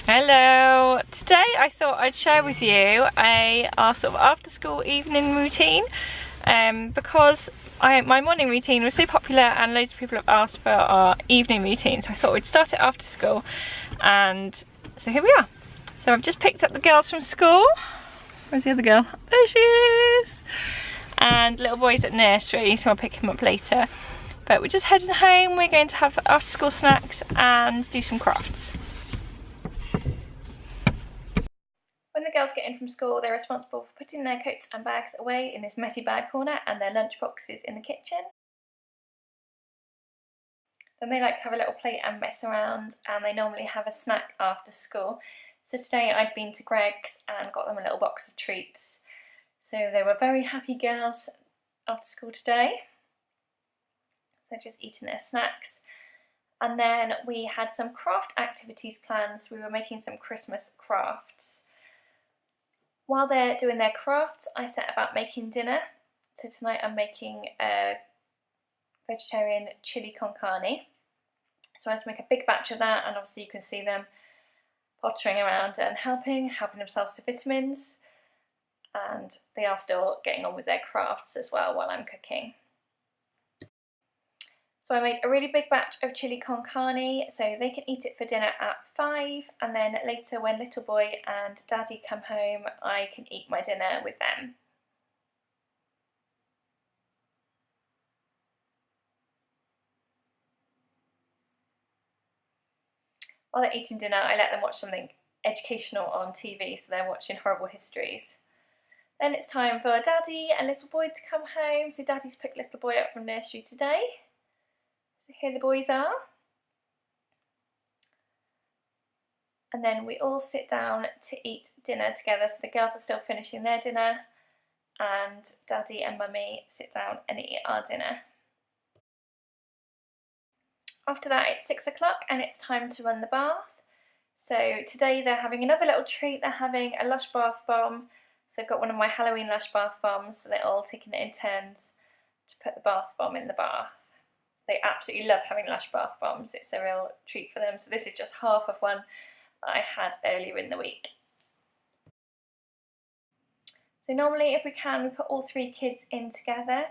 Hello! Today I thought I'd share with you our sort of after school evening routine because my morning routine was so popular and loads of people have asked for our evening routine, so I thought we'd start it after school, and so here we are. So I've just picked up the girls from school. Where's the other girl? There she is! And little boy's at nursery, so I'll pick him up later. But we're just heading home. We're going to have after school snacks and do some crafts. When the girls get in from school, they're responsible for putting their coats and bags away in this messy bag corner and their lunch boxes in the kitchen. Then they like to have a little play and mess around, and they normally have a snack after school. So today I'd been to Greg's and got them a little box of treats. So they were very happy girls after school today. They're just eating their snacks. And then we had some craft activities planned. So we were making some Christmas crafts. While they're doing their crafts, I set about making dinner. So tonight I'm making a vegetarian chili con carne. So I had to make a big batch of that, and obviously you can see them pottering around and helping themselves to vitamins. And they are still getting on with their crafts as well while I'm cooking. So I made a really big batch of chili con carne, so they can eat it for dinner at 5, and then later when little boy and daddy come home, I can eat my dinner with them. While they're eating dinner, I let them watch something educational on TV, so they're watching Horrible Histories. Then it's time for daddy and little boy to come home, so daddy's picked little boy up from nursery today. So here the boys are. And then we all sit down to eat dinner together. So the girls are still finishing their dinner, and daddy and mummy sit down and eat our dinner. After that it's 6 o'clock and it's time to run the bath. So today they're having another little treat. They're having a Lush bath bomb. So they've got one of my Halloween Lush bath bombs, so they're all taking it in turns to put the bath bomb in the bath. They absolutely love having Lush bath bombs. It's a real treat for them. So this is just half of one that I had earlier in the week. So normally if we can, we put all 3 kids in together.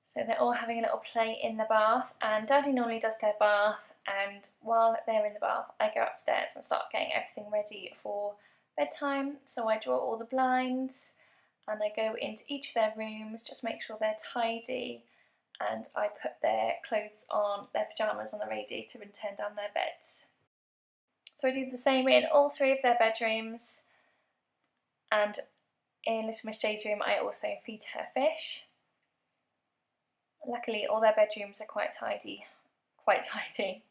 So they're all having a little play in the bath, and daddy normally does their bath, and while they're in the bath I go upstairs and start getting everything ready for bedtime. So I draw all the blinds and I go into each of their rooms, just make sure they're tidy, and I put their clothes on, their pyjamas on the radiator and turn down their beds. So I do the same in all 3 of their bedrooms, and in Little Miss Jade's room I also feed her fish. Luckily all their bedrooms are quite tidy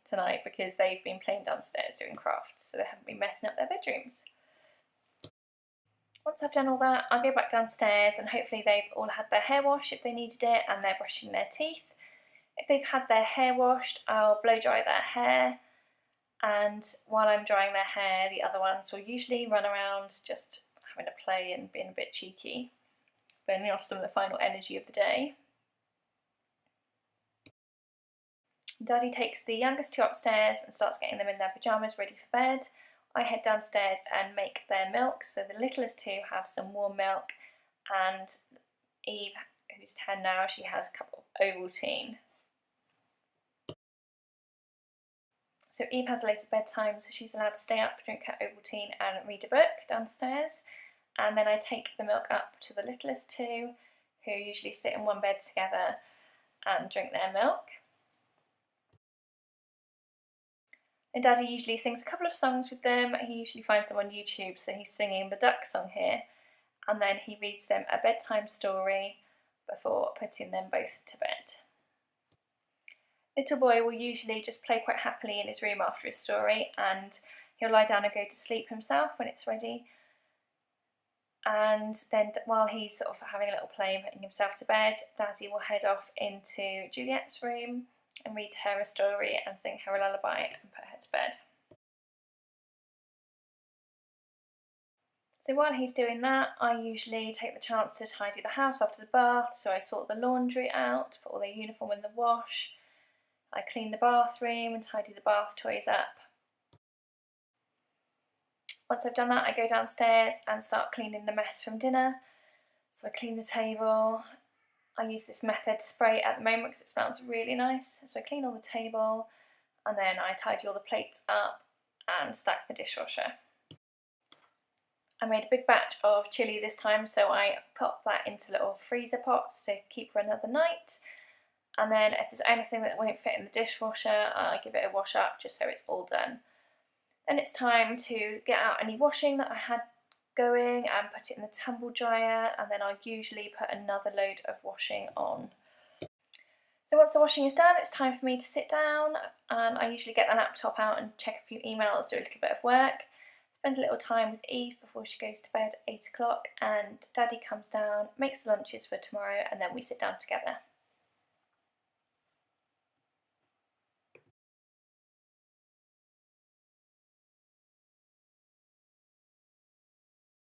tonight because they've been playing downstairs doing crafts, so they haven't been messing up their bedrooms. Once I've done all that, I'll go back downstairs and hopefully they've all had their hair washed if they needed it, and they're brushing their teeth. If they've had their hair washed, I'll blow dry their hair, and while I'm drying their hair, the other ones will usually run around just having a play and being a bit cheeky, burning off some of the final energy of the day. Daddy takes the youngest 2 upstairs and starts getting them in their pyjamas ready for bed. I head downstairs and make their milk, so the littlest 2 have some warm milk, and Eve, who's 10 now, she has a cup of Ovaltine. So Eve has a later bedtime, so she's allowed to stay up, drink her Ovaltine and read a book downstairs, and then I take the milk up to the littlest 2, who usually sit in one bed together and drink their milk. And daddy usually sings a couple of songs with them. He usually finds them on YouTube, so he's singing the duck song here, and then he reads them a bedtime story before putting them both to bed. Little boy will usually just play quite happily in his room after his story, and he'll lie down and go to sleep himself when it's ready. And then while he's sort of having a little play and putting himself to bed, daddy will head off into Juliet's room and read her a story and sing her a lullaby and put her to bed. So while he's doing that, I usually take the chance to tidy the house after the bath. So I sort the laundry out, put all their uniform in the wash, I clean the bathroom and tidy the bath toys up. Once I've done that, I go downstairs and start cleaning the mess from dinner. So I clean the table. I use this method spray at the moment because it smells really nice. So I clean all the table and then I tidy all the plates up and stack the dishwasher. I made a big batch of chilli this time, so I pop that into little freezer pots to keep for another night. And then if there's anything that won't fit in the dishwasher, I give it a wash up just so it's all done. Then it's time to get out any washing that I had going and put it in the tumble dryer, and then I'll usually put another load of washing on. So once the washing is done, it's time for me to sit down, and I usually get the laptop out and check a few emails, do a little bit of work, spend a little time with Eve before she goes to bed at 8 o'clock, and Daddy comes down, makes the lunches for tomorrow, and then we sit down together.